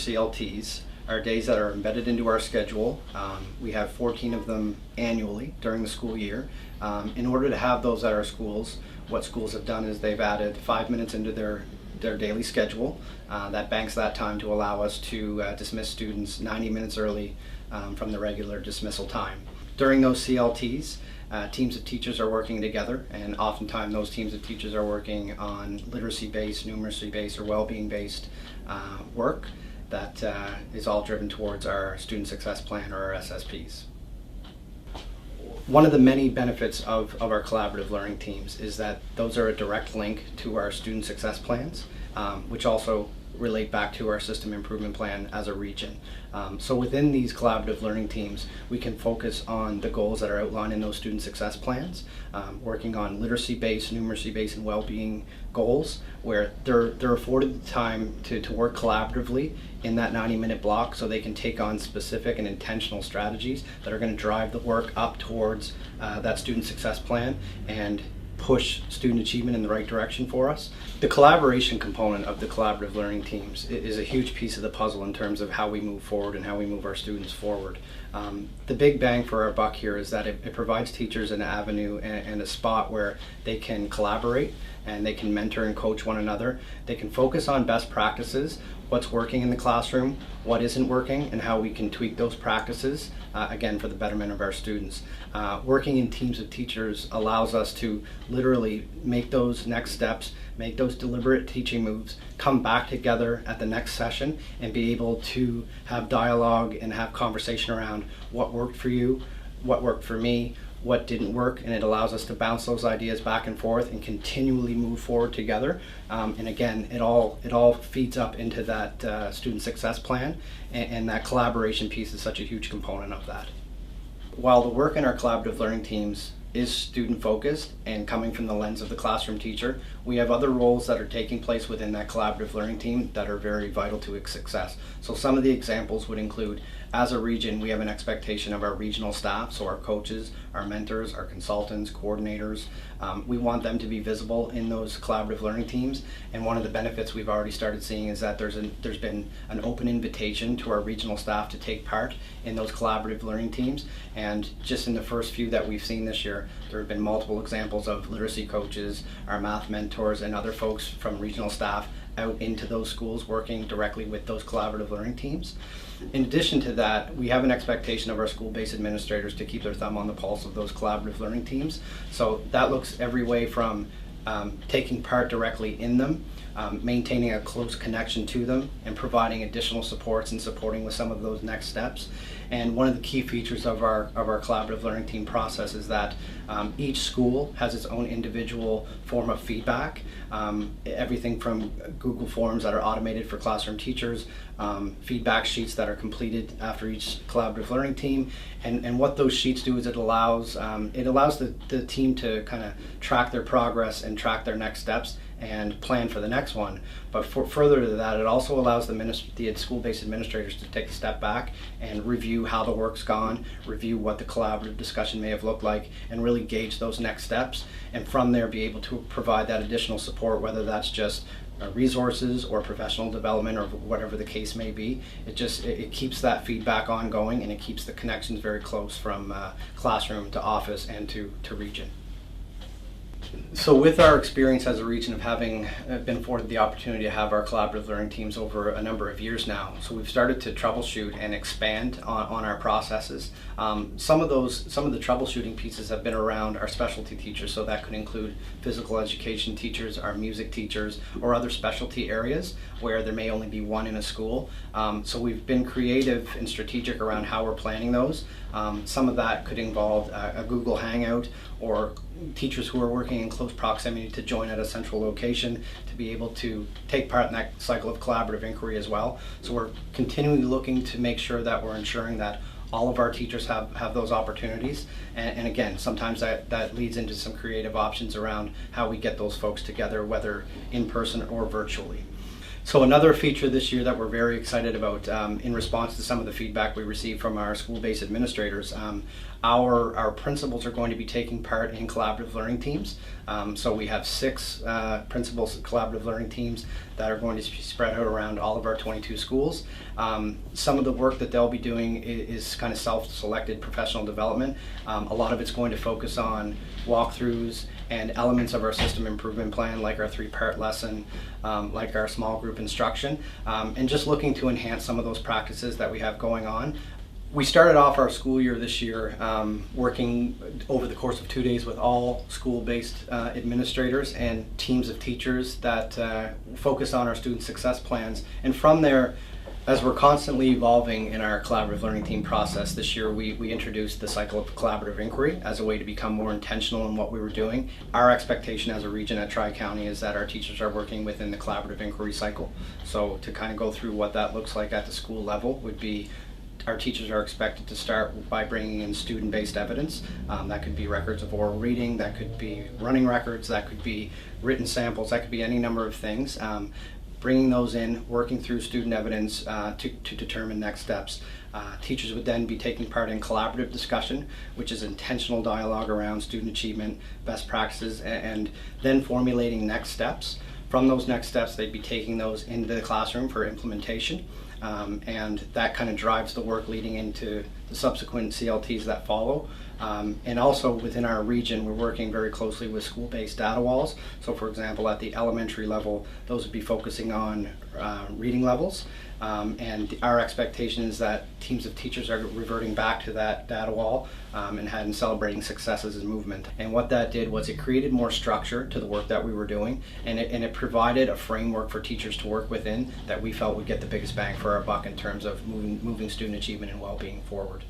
CLTs are days that are embedded into our schedule. We have 14 of them annually during the school year. In order to have those at our schools, what schools have done is they've added 5 minutes into their daily schedule. That banks that time to allow us to dismiss students 90 minutes early from the regular dismissal time. During those CLTs, teams of teachers are working together, and oftentimes those teams of teachers are working on literacy-based, numeracy-based, or well-being-based work that is all driven towards our Student Success Plan, or our SSPs. One of the many benefits of our collaborative learning teams is that those are a direct link to our Student Success Plans, which also relate back to our system improvement plan as a region. So within these collaborative learning teams, we can focus on the goals that are outlined in those student success plans, working on literacy-based, numeracy-based, and well-being goals, where they're afforded the time to work collaboratively in that 90-minute block, so they can take on specific and intentional strategies that are going to drive the work up towards that student success plan and push student achievement in the right direction for us. The collaboration component of the collaborative learning teams is a huge piece of the puzzle in terms of how we move forward and how we move our students forward. The big bang for our buck here is that it provides teachers an avenue and a spot where they can collaborate and they can mentor and coach one another. They can focus on best practices, what's working in the classroom, what isn't working, and how we can tweak those practices, again, for the betterment of our students. Working in teams of teachers allows us to literally make those next steps, make those deliberate teaching moves, come back together at the next session and be able to have dialogue and have conversation around what worked for you, what worked for me, what didn't work, and it allows us to bounce those ideas back and forth and continually move forward together. And again, it all feeds up into that student success plan, and that collaboration piece is such a huge component of that. While the work in our collaborative learning teams is student focused and coming from the lens of the classroom teacher, we have other roles that are taking place within that collaborative learning team that are very vital to its success. So some of the examples would include, as a region, we have an expectation of our regional staff, so our coaches, our mentors, our consultants, coordinators. We want them to be visible in those collaborative learning teams, and one of the benefits we've already started seeing is that there's been an open invitation to our regional staff to take part in those collaborative learning teams, and just in the first few that we've seen this year, there have been multiple examples of literacy coaches, our math mentors, and other folks from regional staff out into those schools working directly with those collaborative learning teams. In addition to that, we have an expectation of our school-based administrators to keep their thumb on the pulse of those collaborative learning teams. So that looks every way from taking part directly in them, maintaining a close connection to them, and providing additional supports and supporting with some of those next steps. And one of the key features of our collaborative learning team process is that each school has its own individual form of feedback. Everything from Google Forms that are automated for classroom teachers, feedback sheets that are completed after each collaborative learning team, and what those sheets do is it allows the team to kind of track their progress and track their next steps and plan for the next one. But further to that, it also allows the school-based administrators to take a step back and review how the work's gone, review what the collaborative discussion may have looked like, and really gauge those next steps, and from there be able to provide that additional support, whether that's just resources or professional development or whatever the case may be. It keeps that feedback ongoing, and it keeps the connections very close from classroom to office and to region. So with our experience as a region of having been afforded the opportunity to have our collaborative learning teams over a number of years now, so we've started to troubleshoot and expand on our processes. Some of the troubleshooting pieces have been around our specialty teachers, so that could include physical education teachers, our music teachers, or other specialty areas where there may only be one in a school. So we've been creative and strategic around how we're planning those. Some of that could involve a Google Hangout, or teachers who are working in close proximity to join at a central location to be able to take part in that cycle of collaborative inquiry as well. So we're continually looking to make sure that we're ensuring that all of our teachers have those opportunities. And again, sometimes that leads into some creative options around how we get those folks together, whether in person or virtually. So another feature this year that we're very excited about, in response to some of the feedback we received from our school-based administrators, our principals are going to be taking part in collaborative learning teams. So we have 6 principals collaborative learning teams that are going to be spread out around all of our 22 schools. Some of the work that they'll be doing is kind of self-selected professional development. A lot of it's going to focus on walkthroughs and elements of our system improvement plan, like our 3-part lesson, like our small group instruction, and just looking to enhance some of those practices that we have going on. We started off our school year this year working over the course of 2 days with all school-based administrators and teams of teachers that focus on our student success plans. And from there, as we're constantly evolving in our collaborative learning team process, this year we introduced the cycle of collaborative inquiry as a way to become more intentional in what we were doing. Our expectation as a region at Tri-County is that our teachers are working within the collaborative inquiry cycle. So to kind of go through what that looks like at the school level would be, our teachers are expected to start by bringing in student-based evidence. That could be records of oral reading, that could be running records, that could be written samples, that could be any number of things. Bringing those in, working through student evidence to determine next steps. Teachers would then be taking part in collaborative discussion, which is intentional dialogue around student achievement, best practices, and then formulating next steps. From those next steps, they'd be taking those into the classroom for implementation. And that kind of drives the work leading into the subsequent CLTs that follow. And also within our region, we're working very closely with school-based data walls. So for example, at the elementary level, those would be focusing on reading levels. And our expectation is that teams of teachers are reverting back to that data wall and celebrating successes and movement. And what that did was it created more structure to the work that we were doing, and it provided a framework for teachers to work within that we felt would get the biggest bang for our buck in terms of moving student achievement and well-being forward.